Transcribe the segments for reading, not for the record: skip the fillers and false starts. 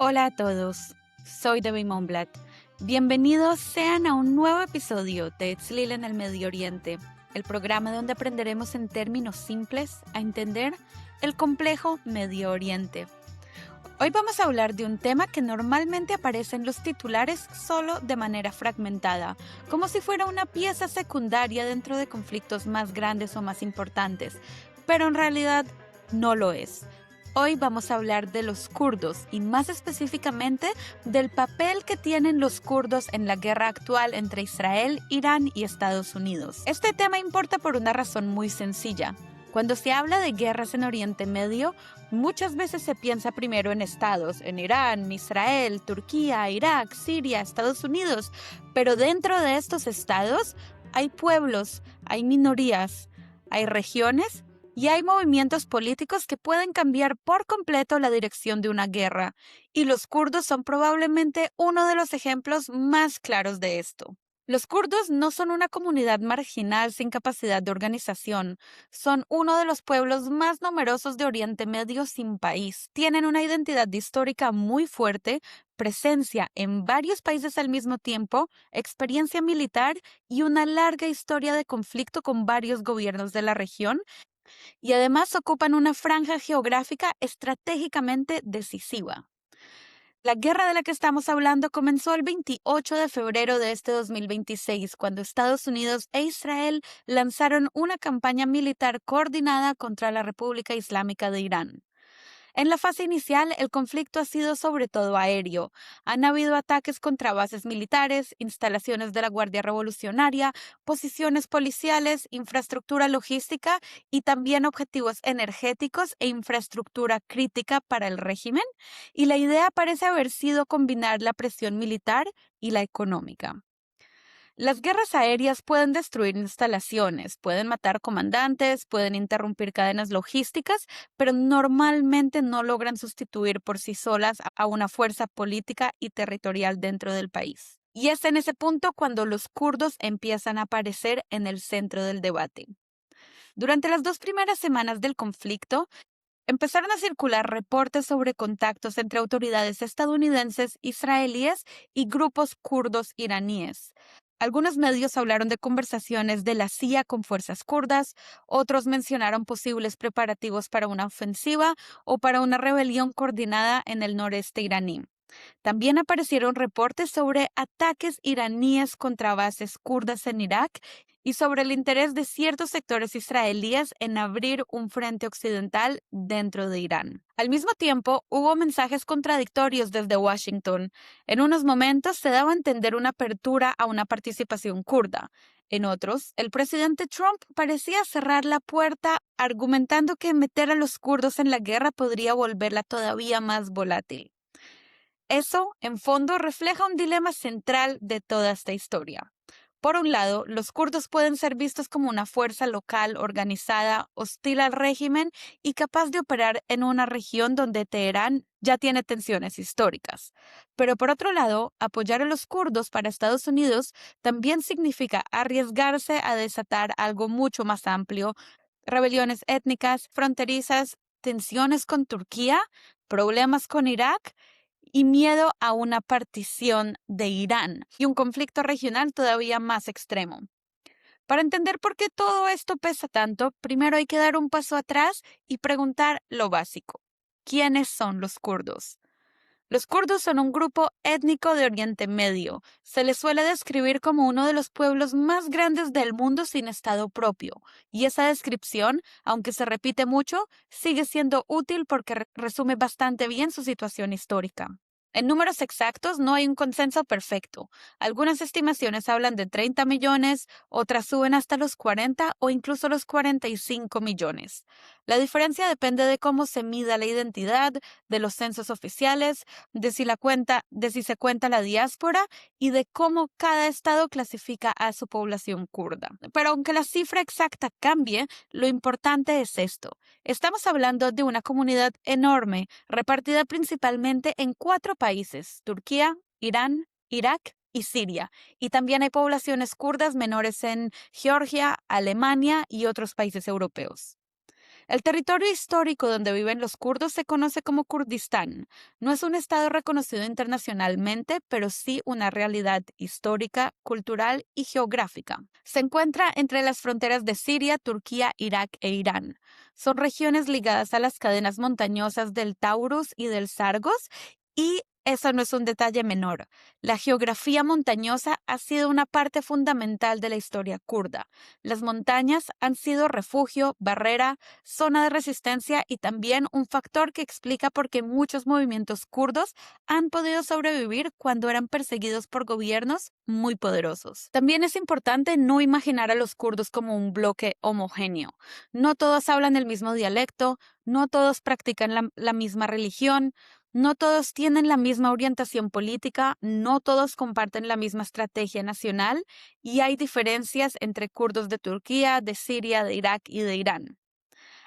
Hola a todos, soy Debbie Monblatt. Bienvenidos sean a un nuevo episodio de Tzlil en el Medio Oriente, el programa donde aprenderemos en términos simples a entender el complejo Medio Oriente. Hoy vamos a hablar de un tema que normalmente aparece en los titulares solo de manera fragmentada, como si fuera una pieza secundaria dentro de conflictos más grandes o más importantes, pero en realidad no lo es. Hoy vamos a hablar de los kurdos y más específicamente del papel que tienen los kurdos en la guerra actual entre Israel, Irán y Estados Unidos. Este tema importa por una razón muy sencilla. Cuando se habla de guerras en Oriente Medio, muchas veces se piensa primero en estados, en Irán, Israel, Turquía, Irak, Siria, Estados Unidos, pero dentro de estos estados hay pueblos, hay minorías, hay regiones y hay movimientos políticos que pueden cambiar por completo la dirección de una guerra, y los kurdos son probablemente uno de los ejemplos más claros de esto. Los kurdos no son una comunidad marginal sin capacidad de organización, son uno de los pueblos más numerosos de Oriente Medio sin país. Tienen una identidad histórica muy fuerte, presencia en varios países al mismo tiempo, experiencia militar y una larga historia de conflicto con varios gobiernos de la región, y además ocupan una franja geográfica estratégicamente decisiva. La guerra de la que estamos hablando comenzó el 28 de febrero de este 2026, cuando Estados Unidos e Israel lanzaron una campaña militar coordinada contra la República Islámica de Irán. En la fase inicial, el conflicto ha sido sobre todo aéreo. Han habido ataques contra bases militares, instalaciones de la Guardia Revolucionaria, posiciones policiales, infraestructura logística y también objetivos energéticos e infraestructura crítica para el régimen. Y la idea parece haber sido combinar la presión militar y la económica. Las guerras aéreas pueden destruir instalaciones, pueden matar comandantes, pueden interrumpir cadenas logísticas, pero normalmente no logran sustituir por sí solas a una fuerza política y territorial dentro del país. Y es en ese punto cuando los kurdos empiezan a aparecer en el centro del debate. Durante las 2 primeras semanas del conflicto, empezaron a circular reportes sobre contactos entre autoridades estadounidenses, israelíes y grupos kurdos iraníes. Algunos medios hablaron de conversaciones de la CIA con fuerzas kurdas, otros mencionaron posibles preparativos para una ofensiva o para una rebelión coordinada en el noreste iraní. También aparecieron reportes sobre ataques iraníes contra bases kurdas en Irak y sobre el interés de ciertos sectores israelíes en abrir un frente occidental dentro de Irán. Al mismo tiempo, hubo mensajes contradictorios desde Washington. En unos momentos se daba a entender una apertura a una participación kurda. En otros, el presidente Trump parecía cerrar la puerta, argumentando que meter a los kurdos en la guerra podría volverla todavía más volátil. Eso, en fondo, refleja un dilema central de toda esta historia. Por un lado, los kurdos pueden ser vistos como una fuerza local organizada, hostil al régimen y capaz de operar en una región donde Teherán ya tiene tensiones históricas. Pero por otro lado, apoyar a los kurdos para Estados Unidos también significa arriesgarse a desatar algo mucho más amplio: rebeliones étnicas, fronterizas, tensiones con Turquía, problemas con Irak y miedo a una partición de Irán y un conflicto regional todavía más extremo. Para entender por qué todo esto pesa tanto, primero hay que dar un paso atrás y preguntar lo básico. ¿Quiénes son los kurdos? Los kurdos son un grupo étnico de Oriente Medio. Se les suele describir como uno de los pueblos más grandes del mundo sin estado propio. Y esa descripción, aunque se repite mucho, sigue siendo útil porque resume bastante bien su situación histórica. En números exactos no hay un consenso perfecto. Algunas estimaciones hablan de 30 millones, otras suben hasta los 40 o incluso los 45 millones. La diferencia depende de cómo se mida la identidad, de los censos oficiales, de si se cuenta la diáspora y de cómo cada estado clasifica a su población kurda. Pero aunque la cifra exacta cambie, lo importante es esto. Estamos hablando de una comunidad enorme, repartida principalmente en 4 países: Turquía, Irán, Irak y Siria. Y también hay poblaciones kurdas menores en Georgia, Alemania y otros países europeos. El territorio histórico donde viven los kurdos se conoce como Kurdistán. No es un estado reconocido internacionalmente, pero sí una realidad histórica, cultural y geográfica. Se encuentra entre las fronteras de Siria, Turquía, Irak e Irán. Son regiones ligadas a las cadenas montañosas del Taurus y del Sargos, y eso no es un detalle menor. La geografía montañosa ha sido una parte fundamental de la historia kurda. Las montañas han sido refugio, barrera, zona de resistencia y también un factor que explica por qué muchos movimientos kurdos han podido sobrevivir cuando eran perseguidos por gobiernos muy poderosos. También es importante no imaginar a los kurdos como un bloque homogéneo. No todos hablan el mismo dialecto, no todos practican la misma religión, no todos tienen la misma orientación política, no todos comparten la misma estrategia nacional y hay diferencias entre kurdos de Turquía, de Siria, de Irak y de Irán.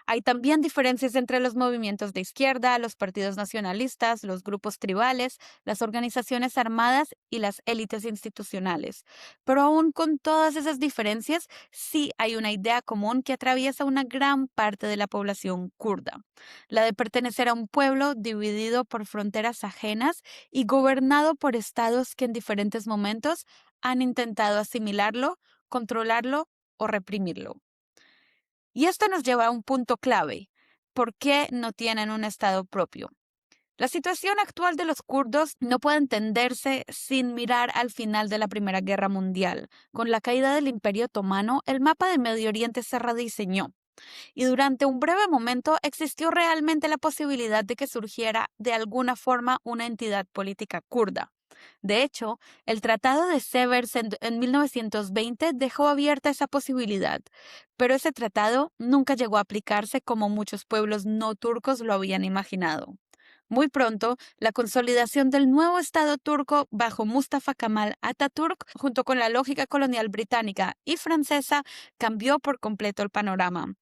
Hay también diferencias entre los movimientos de izquierda, los partidos nacionalistas, los grupos tribales, las organizaciones armadas y las élites institucionales. Pero aún con todas esas diferencias, sí hay una idea común que atraviesa una gran parte de la población kurda, la de pertenecer a un pueblo dividido por fronteras ajenas y gobernado por estados que en diferentes momentos han intentado asimilarlo, controlarlo o reprimirlo. Y esto nos lleva a un punto clave. ¿Por qué no tienen un estado propio? La situación actual de los kurdos no puede entenderse sin mirar al final de la Primera Guerra Mundial. Con la caída del Imperio Otomano, el mapa de Medio Oriente se rediseñó y durante un breve momento existió realmente la posibilidad de que surgiera de alguna forma una entidad política kurda. De hecho, el Tratado de Severs en 1920 dejó abierta esa posibilidad, pero ese tratado nunca llegó a aplicarse como muchos pueblos no turcos lo habían imaginado. Muy pronto, la consolidación del nuevo Estado turco bajo Mustafa Kemal Atatürk, junto con la lógica colonial británica y francesa, cambió por completo el panorama.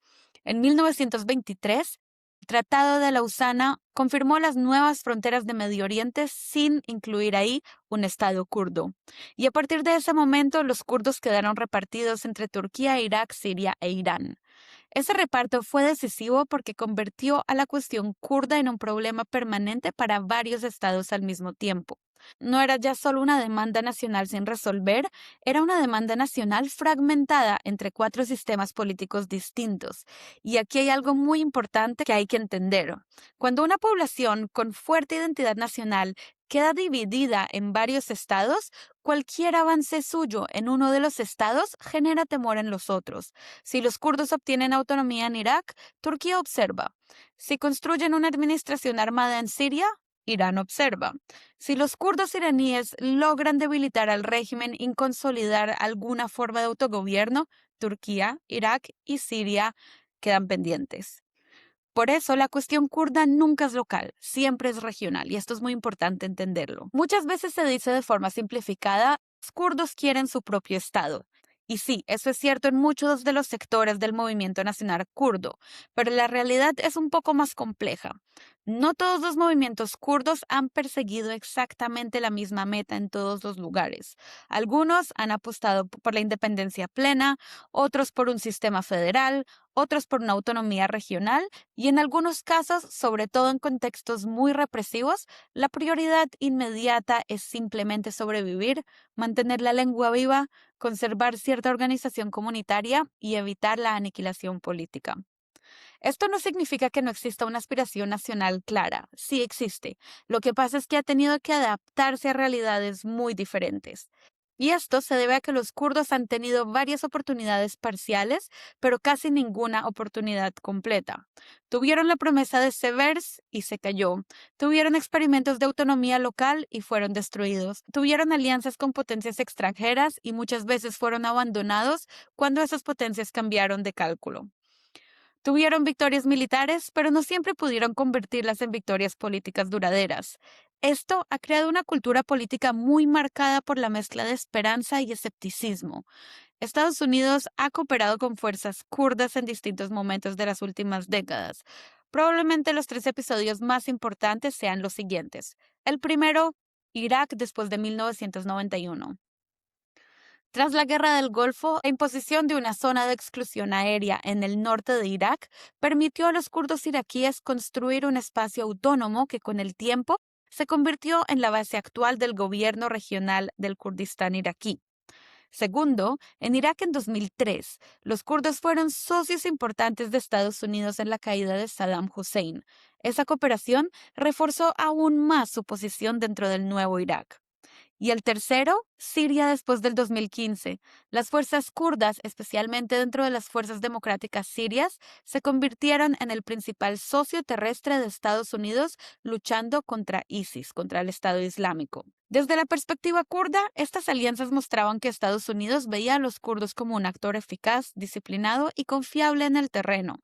En 1923, el Tratado de Lausana confirmó las nuevas fronteras de Medio Oriente sin incluir ahí un Estado kurdo. Y a partir de ese momento, los kurdos quedaron repartidos entre Turquía, Irak, Siria e Irán. Ese reparto fue decisivo porque convirtió a la cuestión kurda en un problema permanente para varios estados al mismo tiempo. No era ya solo una demanda nacional sin resolver, era una demanda nacional fragmentada entre cuatro sistemas políticos distintos. Y aquí hay algo muy importante que hay que entender. Cuando una población con fuerte identidad nacional queda dividida en varios estados, cualquier avance suyo en uno de los estados genera temor en los otros. Si los kurdos obtienen autonomía en Irak, Turquía observa. Si construyen una administración armada en Siria, Irán observa. Si los kurdos iraníes logran debilitar al régimen y consolidar alguna forma de autogobierno, Turquía, Irak y Siria quedan pendientes. Por eso la cuestión kurda nunca es local, siempre es regional, y esto es muy importante entenderlo. Muchas veces se dice de forma simplificada, los kurdos quieren su propio estado. Y sí, eso es cierto en muchos de los sectores del movimiento nacional kurdo, pero la realidad es un poco más compleja. No todos los movimientos kurdos han perseguido exactamente la misma meta en todos los lugares. Algunos han apostado por la independencia plena, otros por un sistema federal, otros por una autonomía regional y en algunos casos, sobre todo en contextos muy represivos, la prioridad inmediata es simplemente sobrevivir, mantener la lengua viva, conservar cierta organización comunitaria y evitar la aniquilación política. Esto no significa que no exista una aspiración nacional clara, sí existe. Lo que pasa es que ha tenido que adaptarse a realidades muy diferentes. Y esto se debe a que los kurdos han tenido varias oportunidades parciales, pero casi ninguna oportunidad completa. Tuvieron la promesa de Severs y se cayó. Tuvieron experimentos de autonomía local y fueron destruidos. Tuvieron alianzas con potencias extranjeras y muchas veces fueron abandonados cuando esas potencias cambiaron de cálculo. Tuvieron victorias militares, pero no siempre pudieron convertirlas en victorias políticas duraderas. Esto ha creado una cultura política muy marcada por la mezcla de esperanza y escepticismo. Estados Unidos ha cooperado con fuerzas kurdas en distintos momentos de las últimas décadas. Probablemente los 3 episodios más importantes sean los siguientes. El primero, Irak después de 1991. Tras la Guerra del Golfo, la imposición de una zona de exclusión aérea en el norte de Irak permitió a los kurdos iraquíes construir un espacio autónomo que con el tiempo se convirtió en la base actual del gobierno regional del Kurdistán iraquí. Segundo, en Irak en 2003, los kurdos fueron socios importantes de Estados Unidos en la caída de Saddam Hussein. Esa cooperación reforzó aún más su posición dentro del nuevo Irak. Y el tercero, Siria después del 2015. Las fuerzas kurdas, especialmente dentro de las fuerzas democráticas sirias, se convirtieron en el principal socio terrestre de Estados Unidos luchando contra ISIS, contra el Estado Islámico. Desde la perspectiva kurda, estas alianzas mostraban que Estados Unidos veía a los kurdos como un actor eficaz, disciplinado y confiable en el terreno.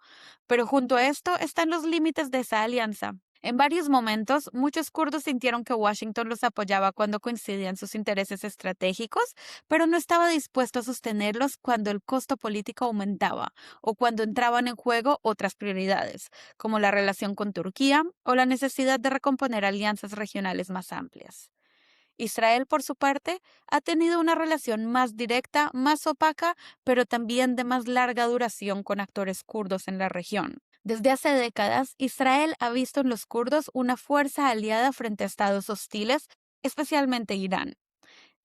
Pero junto a esto están los límites de esa alianza. En varios momentos, muchos kurdos sintieron que Washington los apoyaba cuando coincidían sus intereses estratégicos, pero no estaba dispuesto a sostenerlos cuando el costo político aumentaba o cuando entraban en juego otras prioridades, como la relación con Turquía o la necesidad de recomponer alianzas regionales más amplias. Israel, por su parte, ha tenido una relación más directa, más opaca, pero también de más larga duración con actores kurdos en la región. Desde hace décadas, Israel ha visto en los kurdos una fuerza aliada frente a estados hostiles, especialmente Irán.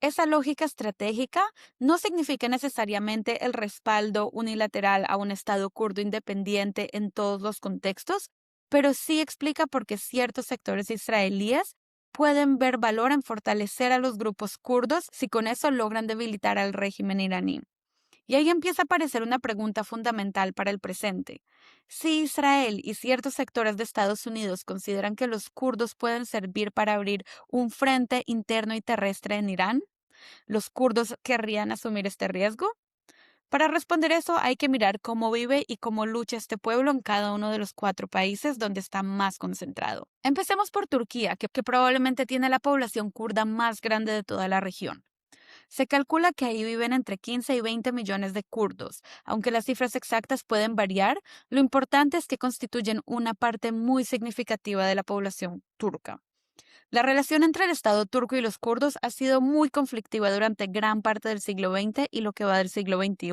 Esa lógica estratégica no significa necesariamente el respaldo unilateral a un estado kurdo independiente en todos los contextos, pero sí explica por qué ciertos sectores israelíes pueden ver valor en fortalecer a los grupos kurdos si con eso logran debilitar al régimen iraní. Y ahí empieza a aparecer una pregunta fundamental para el presente. Si Israel y ciertos sectores de Estados Unidos consideran que los kurdos pueden servir para abrir un frente interno y terrestre en Irán, ¿los kurdos querrían asumir este riesgo? Para responder eso hay que mirar cómo vive y cómo lucha este pueblo en cada uno de los 4 países donde está más concentrado. Empecemos por Turquía, que probablemente tiene la población kurda más grande de toda la región. Se calcula que ahí viven entre 15 y 20 millones de kurdos. Aunque las cifras exactas pueden variar, lo importante es que constituyen una parte muy significativa de la población turca. La relación entre el Estado turco y los kurdos ha sido muy conflictiva durante gran parte del siglo XX y lo que va del siglo XXI.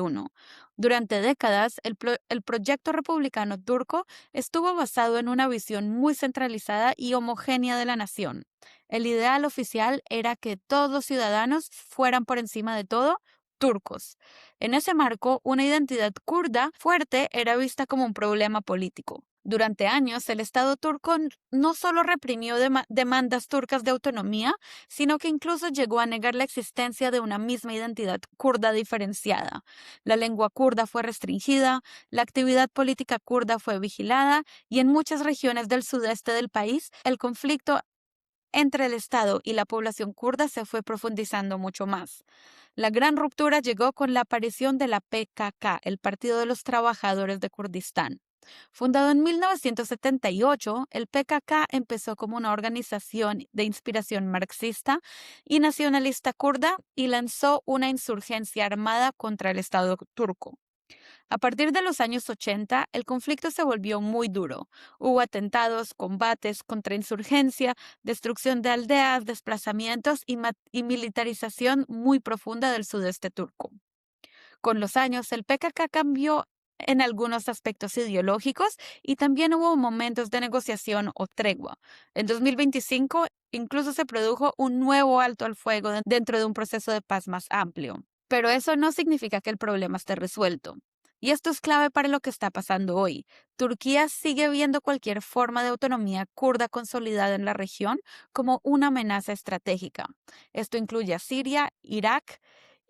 Durante décadas, el proyecto republicano turco estuvo basado en una visión muy centralizada y homogénea de la nación. El ideal oficial era que todos los ciudadanos fueran por encima de todo turcos. En ese marco, una identidad kurda fuerte era vista como un problema político. Durante años, el Estado turco no solo reprimió demandas turcas de autonomía, sino que incluso llegó a negar la existencia de una misma identidad kurda diferenciada. La lengua kurda fue restringida, la actividad política kurda fue vigilada y en muchas regiones del sudeste del país, el conflicto entre el Estado y la población kurda se fue profundizando mucho más. La gran ruptura llegó con la aparición de la PKK, el Partido de los Trabajadores de Kurdistán. Fundado en 1978, el PKK empezó como una organización de inspiración marxista y nacionalista kurda y lanzó una insurgencia armada contra el Estado turco. A partir de los años 80, el conflicto se volvió muy duro. Hubo atentados, combates, contrainsurgencia, destrucción de aldeas, desplazamientos y militarización muy profunda del sudeste turco. Con los años, el PKK cambió en algunos aspectos ideológicos y también hubo momentos de negociación o tregua. En 2025, incluso se produjo un nuevo alto al fuego dentro de un proceso de paz más amplio. Pero eso no significa que el problema esté resuelto. Y esto es clave para lo que está pasando hoy. Turquía sigue viendo cualquier forma de autonomía kurda consolidada en la región como una amenaza estratégica. Esto incluye a Siria, Irak,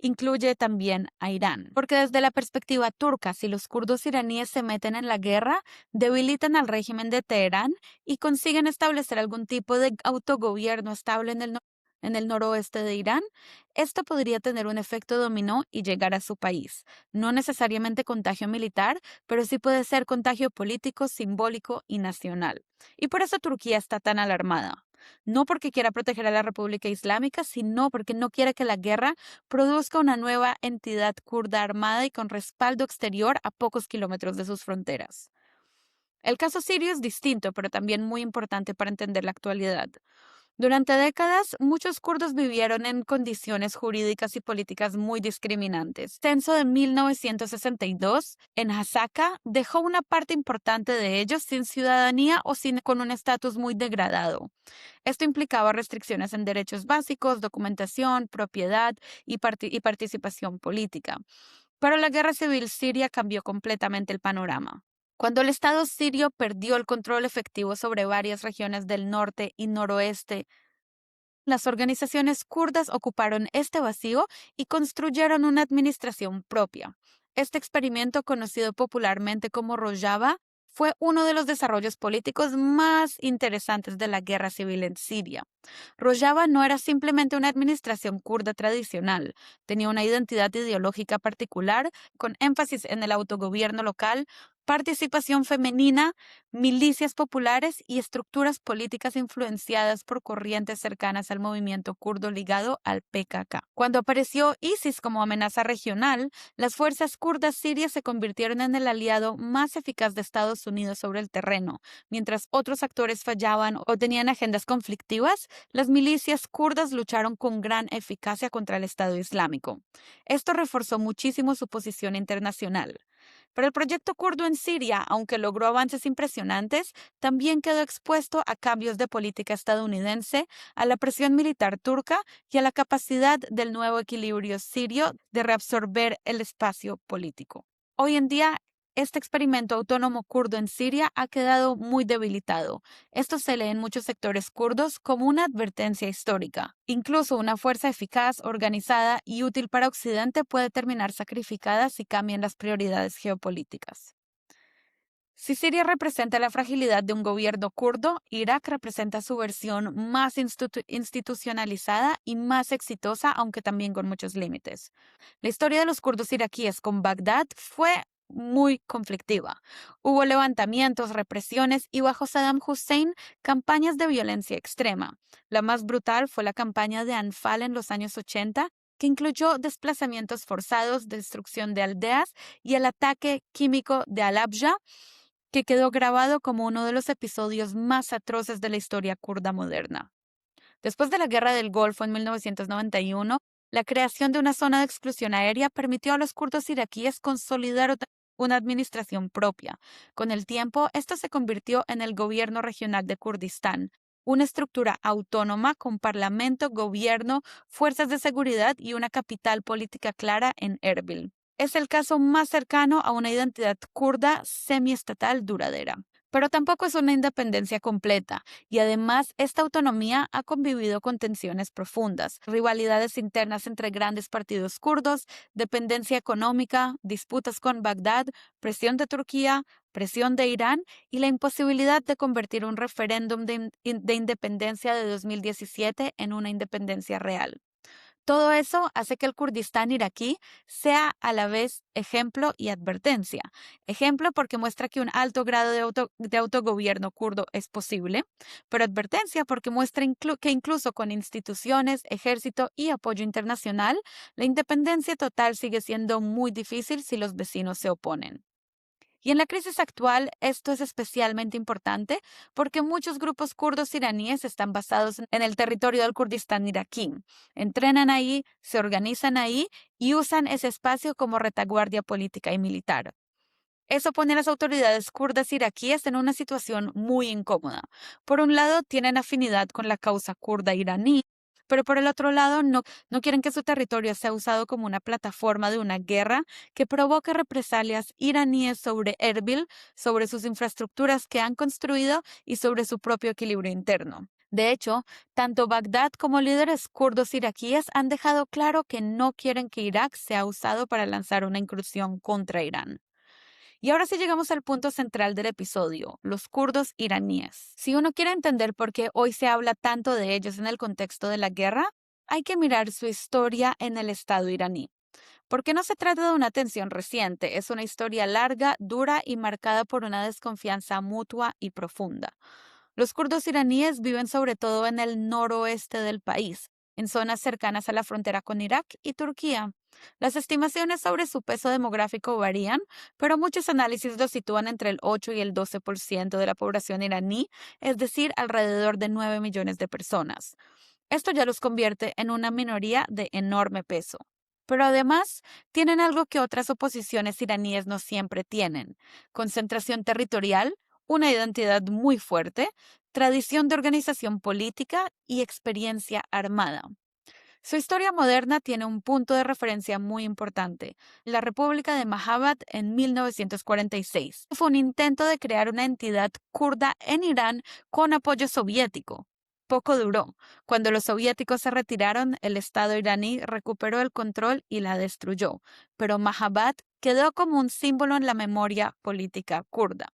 incluye también a Irán. Porque desde la perspectiva turca, si los kurdos iraníes se meten en la guerra, debilitan al régimen de Teherán y consiguen establecer algún tipo de autogobierno estable en el noroeste de Irán, esto podría tener un efecto dominó y llegar a su país. No necesariamente contagio militar, pero sí puede ser contagio político, simbólico y nacional. Y por eso Turquía está tan alarmada. No porque quiera proteger a la República Islámica, sino porque no quiere que la guerra produzca una nueva entidad kurda armada y con respaldo exterior a pocos kilómetros de sus fronteras. El caso sirio es distinto, pero también muy importante para entender la actualidad. Durante décadas, muchos kurdos vivieron en condiciones jurídicas y políticas muy discriminantes. El censo de 1962 en Hasaka dejó una parte importante de ellos sin ciudadanía o con un estatus muy degradado. Esto implicaba restricciones en derechos básicos, documentación, propiedad y participación política. Pero la guerra civil siria cambió completamente el panorama. Cuando el Estado sirio perdió el control efectivo sobre varias regiones del norte y noroeste, las organizaciones kurdas ocuparon este vacío y construyeron una administración propia. Este experimento, conocido popularmente como Rojava, fue uno de los desarrollos políticos más interesantes de la guerra civil en Siria. Rojava no era simplemente una administración kurda tradicional, tenía una identidad ideológica particular con énfasis en el autogobierno local, participación femenina, milicias populares y estructuras políticas influenciadas por corrientes cercanas al movimiento kurdo ligado al PKK. Cuando apareció ISIS como amenaza regional, las fuerzas kurdas sirias se convirtieron en el aliado más eficaz de Estados Unidos sobre el terreno. Mientras otros actores fallaban o tenían agendas conflictivas, las milicias kurdas lucharon con gran eficacia contra el Estado Islámico. Esto reforzó muchísimo su posición internacional. Pero el proyecto kurdo en Siria, aunque logró avances impresionantes, también quedó expuesto a cambios de política estadounidense, a la presión militar turca y a la capacidad del nuevo equilibrio sirio de reabsorber el espacio político. Hoy en día, este experimento autónomo kurdo en Siria ha quedado muy debilitado. Esto se lee en muchos sectores kurdos como una advertencia histórica. Incluso una fuerza eficaz, organizada y útil para Occidente puede terminar sacrificada si cambian las prioridades geopolíticas. Si Siria representa la fragilidad de un gobierno kurdo, Irak representa su versión más institucionalizada y más exitosa, aunque también con muchos límites. La historia de los kurdos iraquíes con Bagdad fue muy conflictiva. Hubo levantamientos, represiones y bajo Saddam Hussein campañas de violencia extrema. La más brutal fue la campaña de Anfal en los años 80, que incluyó desplazamientos forzados, destrucción de aldeas y el ataque químico de Halabja, que quedó grabado como uno de los episodios más atroces de la historia kurda moderna. Después de la Guerra del Golfo en 1991, la creación de una zona de exclusión aérea permitió a los kurdos iraquíes consolidar una administración propia. Con el tiempo, esto se convirtió en el Gobierno Regional de Kurdistán, una estructura autónoma con parlamento, gobierno, fuerzas de seguridad y una capital política clara en Erbil. Es el caso más cercano a una identidad kurda semiestatal duradera. Pero tampoco es una independencia completa, y además esta autonomía ha convivido con tensiones profundas, rivalidades internas entre grandes partidos kurdos, dependencia económica, disputas con Bagdad, presión de Turquía, presión de Irán y la imposibilidad de convertir un referéndum de independencia de 2017 en una independencia real. Todo eso hace que el Kurdistán iraquí sea a la vez ejemplo y advertencia. Ejemplo porque muestra que un alto grado de autogobierno kurdo es posible, pero advertencia porque muestra que incluso con instituciones, ejército y apoyo internacional, la independencia total sigue siendo muy difícil si los vecinos se oponen. Y en la crisis actual, esto es especialmente importante porque muchos grupos kurdos iraníes están basados en el territorio del Kurdistán iraquí. Entrenan ahí, se organizan ahí y usan ese espacio como retaguardia política y militar. Eso pone a las autoridades kurdas iraquíes en una situación muy incómoda. Por un lado, tienen afinidad con la causa kurda iraní, pero por el otro lado, no quieren que su territorio sea usado como una plataforma de una guerra que provoque represalias iraníes sobre Erbil, sobre sus infraestructuras que han construido y sobre su propio equilibrio interno. De hecho, tanto Bagdad como líderes kurdos iraquíes han dejado claro que no quieren que Irak sea usado para lanzar una incursión contra Irán. Y ahora sí llegamos al punto central del episodio, los kurdos iraníes. Si uno quiere entender por qué hoy se habla tanto de ellos en el contexto de la guerra, hay que mirar su historia en el Estado iraní. Porque no se trata de una tensión reciente, es una historia larga, dura y marcada por una desconfianza mutua y profunda. Los kurdos iraníes viven sobre todo en el noroeste del país, en zonas cercanas a la frontera con Irak y Turquía. Las estimaciones sobre su peso demográfico varían, pero muchos análisis lo sitúan entre el 8 y el 12% de la población iraní, es decir, alrededor de 9 millones de personas. Esto ya los convierte en una minoría de enorme peso. Pero además, tienen algo que otras oposiciones iraníes no siempre tienen: concentración territorial, una identidad muy fuerte, tradición de organización política y experiencia armada. Su historia moderna tiene un punto de referencia muy importante: la República de Mahabad en 1946. Fue un intento de crear una entidad kurda en Irán con apoyo soviético. Poco duró. Cuando los soviéticos se retiraron, el Estado iraní recuperó el control y la destruyó, pero Mahabad quedó como un símbolo en la memoria política kurda.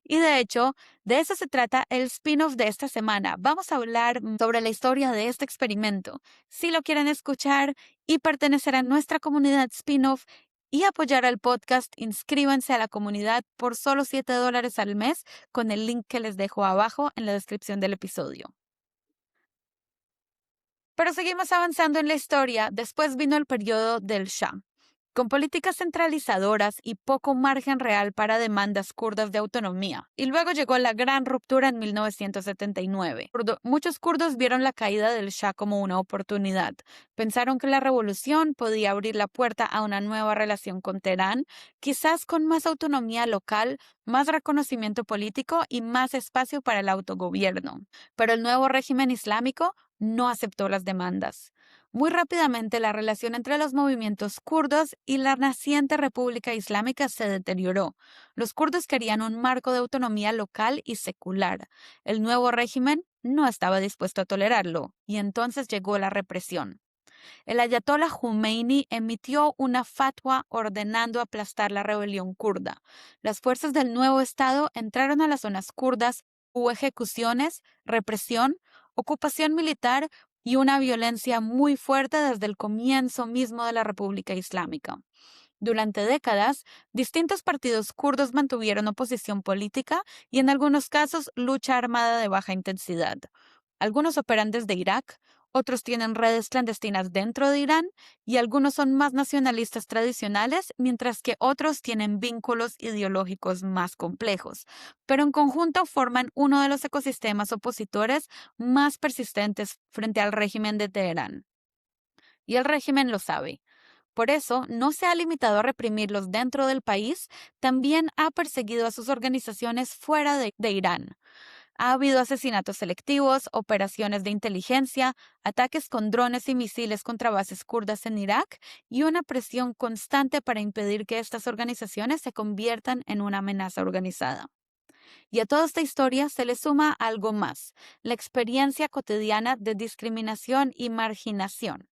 Y de hecho, de eso se trata el spin-off de esta semana. Vamos a hablar sobre la historia de este experimento. Si lo quieren escuchar y pertenecer a nuestra comunidad spin-off y apoyar al podcast, inscríbanse a la comunidad por solo $7 al mes con el link que les dejo abajo en la descripción del episodio. Pero seguimos avanzando en la historia. Después vino el periodo del Shah, con políticas centralizadoras y poco margen real para demandas kurdas de autonomía. Y luego llegó la gran ruptura en 1979. Muchos kurdos vieron la caída del Shah como una oportunidad. Pensaron que la revolución podía abrir la puerta a una nueva relación con Teherán, quizás con más autonomía local, más reconocimiento político y más espacio para el autogobierno. Pero el nuevo régimen islámico no aceptó las demandas. Muy rápidamente, la relación entre los movimientos kurdos y la naciente República Islámica se deterioró. Los kurdos querían un marco de autonomía local y secular. El nuevo régimen no estaba dispuesto a tolerarlo, y entonces llegó la represión. El ayatolá Khomeini emitió una fatwa ordenando aplastar la rebelión kurda. Las fuerzas del nuevo Estado entraron a las zonas kurdas, hubo ejecuciones, represión, ocupación militar y una violencia muy fuerte desde el comienzo mismo de la República Islámica. Durante décadas, distintos partidos kurdos mantuvieron oposición política y en algunos casos lucha armada de baja intensidad. Algunos operan desde Irak, otros tienen redes clandestinas dentro de Irán y algunos son más nacionalistas tradicionales, mientras que otros tienen vínculos ideológicos más complejos, pero en conjunto forman uno de los ecosistemas opositores más persistentes frente al régimen de Teherán. Y el régimen lo sabe. Por eso, no se ha limitado a reprimirlos dentro del país, también ha perseguido a sus organizaciones fuera de Irán. Ha habido asesinatos selectivos, operaciones de inteligencia, ataques con drones y misiles contra bases kurdas en Irak y una presión constante para impedir que estas organizaciones se conviertan en una amenaza organizada. Y a toda esta historia se le suma algo más: la experiencia cotidiana de discriminación y marginación.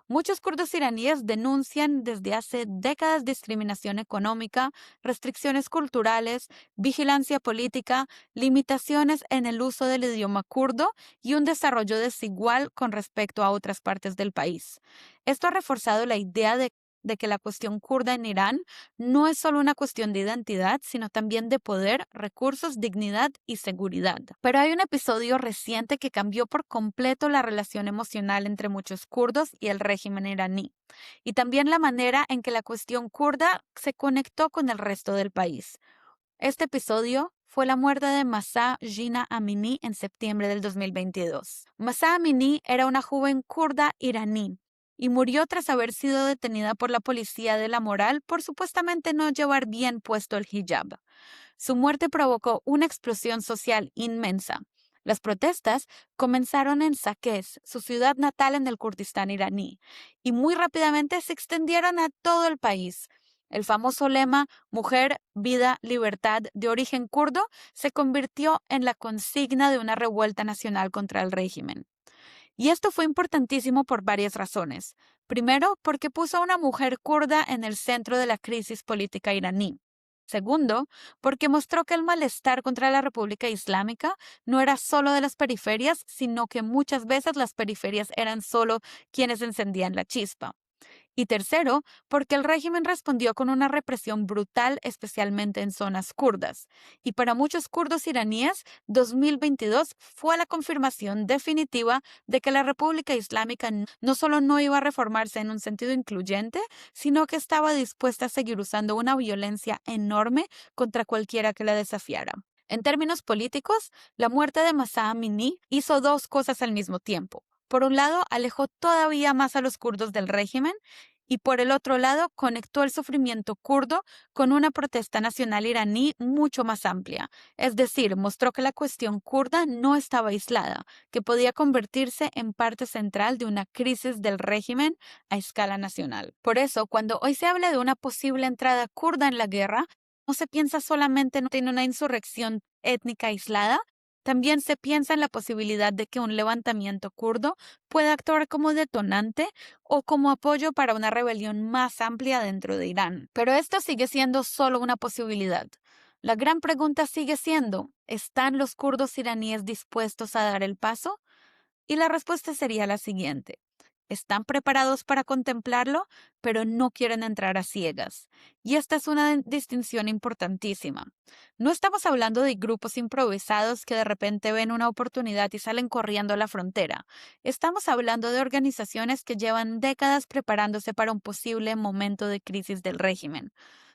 Muchos kurdos iraníes denuncian desde hace décadas discriminación económica, restricciones culturales, vigilancia política, limitaciones en el uso del idioma kurdo y un desarrollo desigual con respecto a otras partes del país. Esto ha reforzado la idea de que la cuestión kurda en Irán no es solo una cuestión de identidad, sino también de poder, recursos, dignidad y seguridad. Pero hay un episodio reciente que cambió por completo la relación emocional entre muchos kurdos y el régimen iraní, y también la manera en que la cuestión kurda se conectó con el resto del país. Este episodio fue la muerte de Mahsa Jina Amini en septiembre del 2022. Mahsa Amini era una joven kurda iraní y murió tras haber sido detenida por la policía de la moral por supuestamente no llevar bien puesto el hijab. Su muerte provocó una explosión social inmensa. Las protestas comenzaron en Saqqez, su ciudad natal en el Kurdistán iraní, y muy rápidamente se extendieron a todo el país. El famoso lema "Mujer, vida, libertad", de origen kurdo, se convirtió en la consigna de una revuelta nacional contra el régimen. Y esto fue importantísimo por varias razones. Primero, porque puso a una mujer kurda en el centro de la crisis política iraní. Segundo, porque mostró que el malestar contra la República Islámica no era solo de las periferias, sino que muchas veces las periferias eran solo quienes encendían la chispa. Y tercero, porque el régimen respondió con una represión brutal, especialmente en zonas kurdas. Y para muchos kurdos iraníes, 2022 fue la confirmación definitiva de que la República Islámica no solo no iba a reformarse en un sentido incluyente, sino que estaba dispuesta a seguir usando una violencia enorme contra cualquiera que la desafiara. En términos políticos, la muerte de Mahsa Amini hizo dos cosas al mismo tiempo. Por un lado, alejó todavía más a los kurdos del régimen y por el otro lado, conectó el sufrimiento kurdo con una protesta nacional iraní mucho más amplia. Es decir, mostró que la cuestión kurda no estaba aislada, que podía convertirse en parte central de una crisis del régimen a escala nacional. Por eso, cuando hoy se habla de una posible entrada kurda en la guerra, no se piensa solamente en una insurrección étnica aislada, también se piensa en la posibilidad de que un levantamiento kurdo pueda actuar como detonante o como apoyo para una rebelión más amplia dentro de Irán. Pero esto sigue siendo solo una posibilidad. La gran pregunta sigue siendo, ¿están los kurdos iraníes dispuestos a dar el paso? Y la respuesta sería la siguiente. Están preparados para contemplarlo, pero no quieren entrar a ciegas. Y esta es una distinción importantísima. No estamos hablando de grupos improvisados que de repente ven una oportunidad y salen corriendo a la frontera. Estamos hablando de organizaciones que llevan décadas preparándose para un posible momento de crisis del régimen.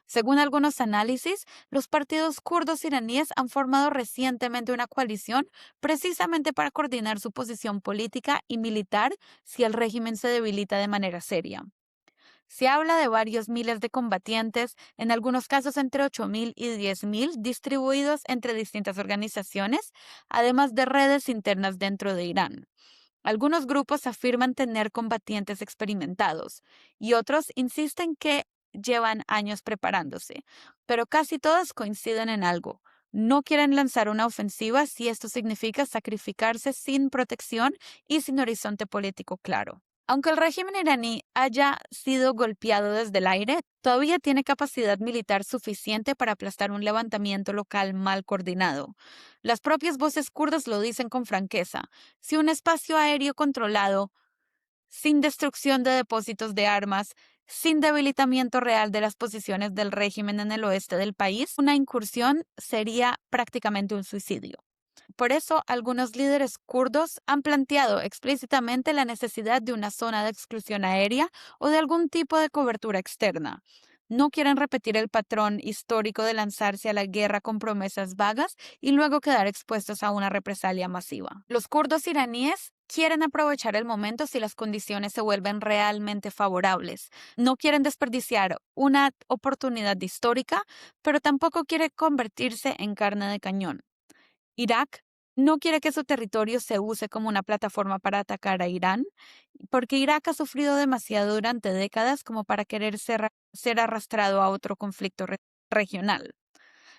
Según algunos análisis, los partidos kurdos iraníes han formado recientemente una coalición precisamente para coordinar su posición política y militar si el régimen se debilita de manera seria. Se habla de varios miles de combatientes, en algunos casos entre 8.000 y 10.000, distribuidos entre distintas organizaciones, además de redes internas dentro de Irán. Algunos grupos afirman tener combatientes experimentados y otros insisten que llevan años preparándose, pero casi todos coinciden en algo. No quieren lanzar una ofensiva si esto significa sacrificarse sin protección y sin horizonte político claro. Aunque el régimen iraní haya sido golpeado desde el aire, todavía tiene capacidad militar suficiente para aplastar un levantamiento local mal coordinado. Las propias voces kurdas lo dicen con franqueza. Si un espacio aéreo controlado, sin destrucción de depósitos de armas, sin debilitamiento real de las posiciones del régimen en el oeste del país, una incursión sería prácticamente un suicidio. Por eso, algunos líderes kurdos han planteado explícitamente la necesidad de una zona de exclusión aérea o de algún tipo de cobertura externa. No quieren repetir el patrón histórico de lanzarse a la guerra con promesas vagas y luego quedar expuestos a una represalia masiva. Los kurdos iraníes quieren aprovechar el momento si las condiciones se vuelven realmente favorables. No quieren desperdiciar una oportunidad histórica, pero tampoco quieren convertirse en carne de cañón. Irak no quiere que su territorio se use como una plataforma para atacar a Irán, porque Irak ha sufrido demasiado durante décadas como para querer ser arrastrado a otro conflicto regional.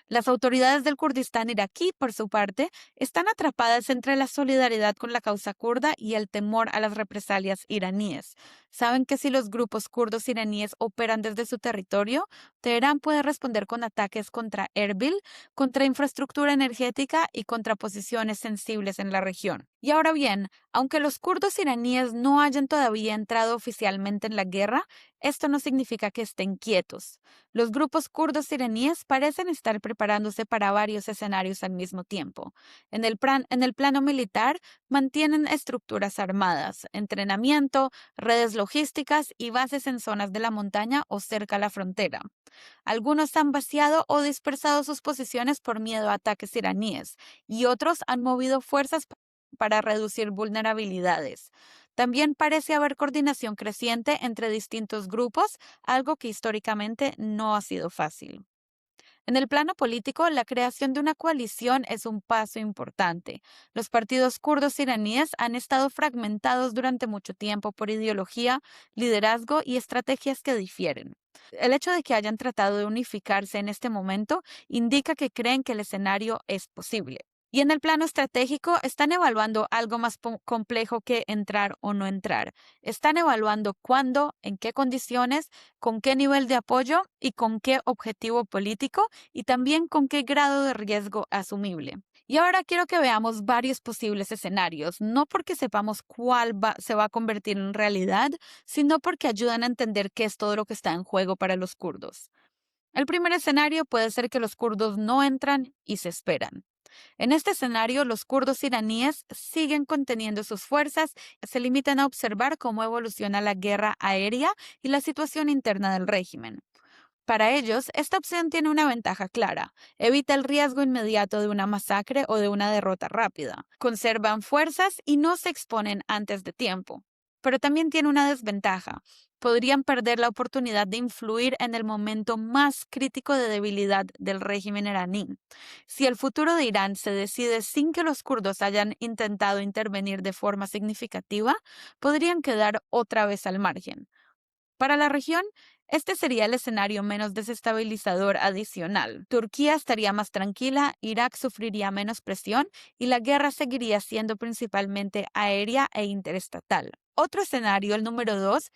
Las autoridades del Kurdistán iraquí, por su parte, están atrapadas entre la solidaridad con la causa kurda y el temor a las represalias iraníes. Saben que si los grupos kurdos iraníes operan desde su territorio, Teherán puede responder con ataques contra Erbil, contra infraestructura energética y contra posiciones sensibles en la región. Y ahora bien, aunque los kurdos iraníes no hayan todavía entrado oficialmente en la guerra, esto no significa que estén quietos. Los grupos kurdos iraníes parecen estar preparándose para varios escenarios al mismo tiempo. En el plano militar, mantienen estructuras armadas, entrenamiento, redes logísticas y bases en zonas de la montaña o cerca a la frontera. Algunos han vaciado o dispersado sus posiciones por miedo a ataques iraníes y otros han movido fuerzas para reducir vulnerabilidades. También parece haber coordinación creciente entre distintos grupos, algo que históricamente no ha sido fácil. En el plano político, la creación de una coalición es un paso importante. Los partidos kurdos iraníes han estado fragmentados durante mucho tiempo por ideología, liderazgo y estrategias que difieren. El hecho de que hayan tratado de unificarse en este momento indica que creen que el escenario es posible. Y en el plano estratégico están evaluando algo más complejo que entrar o no entrar. Están evaluando cuándo, en qué condiciones, con qué nivel de apoyo y con qué objetivo político y también con qué grado de riesgo asumible. Y ahora quiero que veamos varios posibles escenarios, no porque sepamos se va a convertir en realidad, sino porque ayudan a entender qué es todo lo que está en juego para los kurdos. El primer escenario puede ser que los kurdos no entran y se esperan. En este escenario, los kurdos iraníes siguen conteniendo sus fuerzas, se limitan a observar cómo evoluciona la guerra aérea y la situación interna del régimen. Para ellos, esta opción tiene una ventaja clara. Evita el riesgo inmediato de una masacre o de una derrota rápida. Conservan fuerzas y no se exponen antes de tiempo. Pero también tiene una desventaja. Podrían perder la oportunidad de influir en el momento más crítico de debilidad del régimen iraní. Si el futuro de Irán se decide sin que los kurdos hayan intentado intervenir de forma significativa, podrían quedar otra vez al margen. Para la región, este sería el escenario menos desestabilizador adicional. Turquía estaría más tranquila, Irak sufriría menos presión y la guerra seguiría siendo principalmente aérea e interestatal. Otro escenario, el número 2,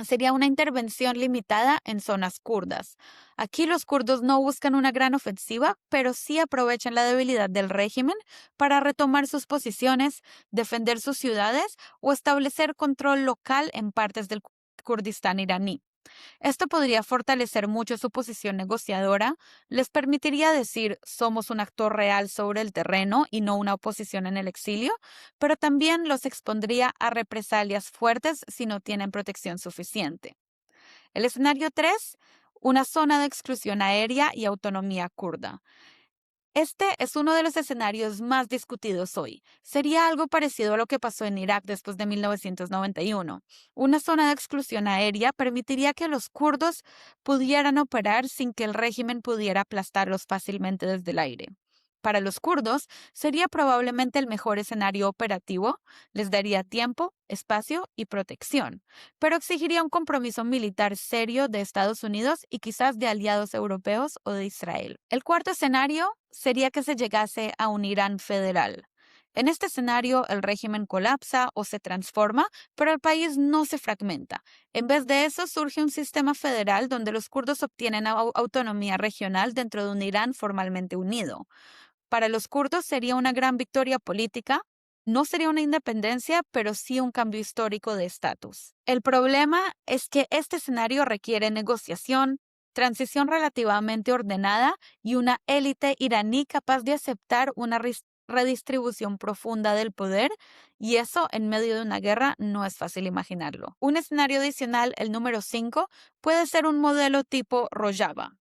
sería una intervención limitada en zonas kurdas. Aquí los kurdos no buscan una gran ofensiva, pero sí aprovechan la debilidad del régimen para retomar sus posiciones, defender sus ciudades o establecer control local en partes del Kurdistán iraní. Esto podría fortalecer mucho su posición negociadora, les permitiría decir somos un actor real sobre el terreno y no una oposición en el exilio, pero también los expondría a represalias fuertes si no tienen protección suficiente. El escenario 3, una zona de exclusión aérea y autonomía kurda. Este es uno de los escenarios más discutidos hoy. Sería algo parecido a lo que pasó en Irak después de 1991. Una zona de exclusión aérea permitiría que los kurdos pudieran operar sin que el régimen pudiera aplastarlos fácilmente desde el aire. Para los kurdos sería probablemente el mejor escenario operativo, les daría tiempo, espacio y protección, pero exigiría un compromiso militar serio de Estados Unidos y quizás de aliados europeos o de Israel. El cuarto escenario sería que se llegase a un Irán federal. En este escenario, el régimen colapsa o se transforma, pero el país no se fragmenta. En vez de eso, surge un sistema federal donde los kurdos obtienen autonomía regional dentro de un Irán formalmente unido. Para los kurdos sería una gran victoria política, no sería una independencia, pero sí un cambio histórico de estatus. El problema es que este escenario requiere negociación, transición relativamente ordenada y una élite iraní capaz de aceptar una redistribución profunda del poder, y eso en medio de una guerra no es fácil imaginarlo. Un escenario adicional, el número 5, puede ser un modelo tipo Rojava.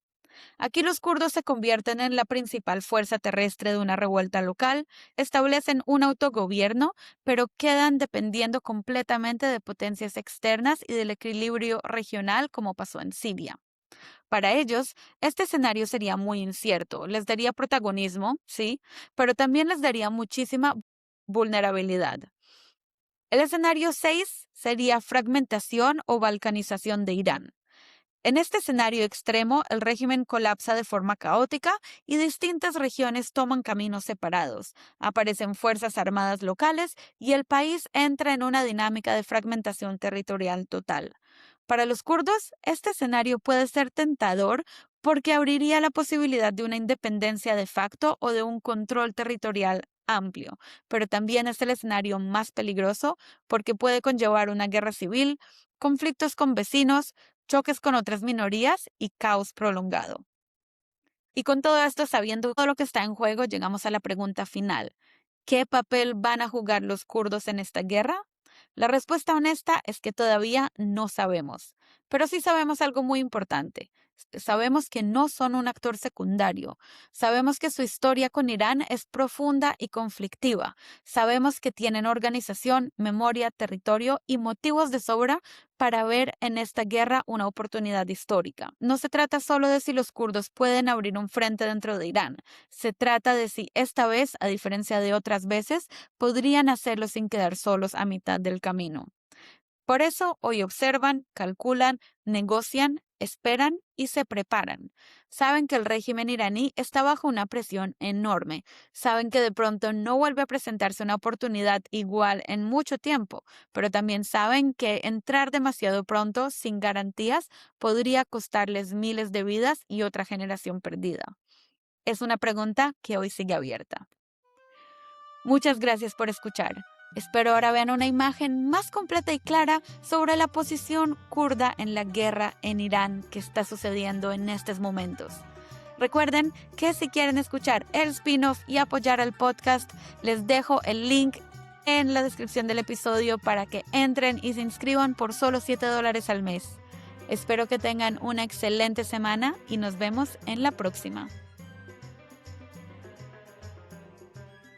Aquí los kurdos se convierten en la principal fuerza terrestre de una revuelta local, establecen un autogobierno, pero quedan dependiendo completamente de potencias externas y del equilibrio regional como pasó en Siria. Para ellos, este escenario sería muy incierto, les daría protagonismo, sí, pero también les daría muchísima vulnerabilidad. El escenario 6 sería fragmentación o balcanización de Irán. En este escenario extremo, el régimen colapsa de forma caótica y distintas regiones toman caminos separados. Aparecen fuerzas armadas locales y el país entra en una dinámica de fragmentación territorial total. Para los kurdos, este escenario puede ser tentador porque abriría la posibilidad de una independencia de facto o de un control territorial amplio, pero también es el escenario más peligroso porque puede conllevar una guerra civil, conflictos con vecinos, choques con otras minorías y caos prolongado. Y con todo esto, sabiendo todo lo que está en juego, llegamos a la pregunta final. ¿Qué papel van a jugar los kurdos en esta guerra? La respuesta honesta es que todavía no sabemos, pero sí sabemos algo muy importante. Sabemos que no son un actor secundario. Sabemos que su historia con Irán es profunda y conflictiva. Sabemos que tienen organización, memoria, territorio y motivos de sobra para ver en esta guerra una oportunidad histórica. No se trata solo de si los kurdos pueden abrir un frente dentro de Irán. Se trata de si esta vez, a diferencia de otras veces, podrían hacerlo sin quedar solos a mitad del camino. Por eso hoy observan, calculan, negocian, esperan y se preparan. Saben que el régimen iraní está bajo una presión enorme. Saben que de pronto no vuelve a presentarse una oportunidad igual en mucho tiempo, pero también saben que entrar demasiado pronto, sin garantías, podría costarles miles de vidas y otra generación perdida. Es una pregunta que hoy sigue abierta. Muchas gracias por escuchar. Espero ahora vean una imagen más completa y clara sobre la posición kurda en la guerra en Irán que está sucediendo en estos momentos. Recuerden que si quieren escuchar el spin-off y apoyar al podcast, les dejo el link en la descripción del episodio para que entren y se inscriban por solo $7 al mes. Espero que tengan una excelente semana y nos vemos en la próxima.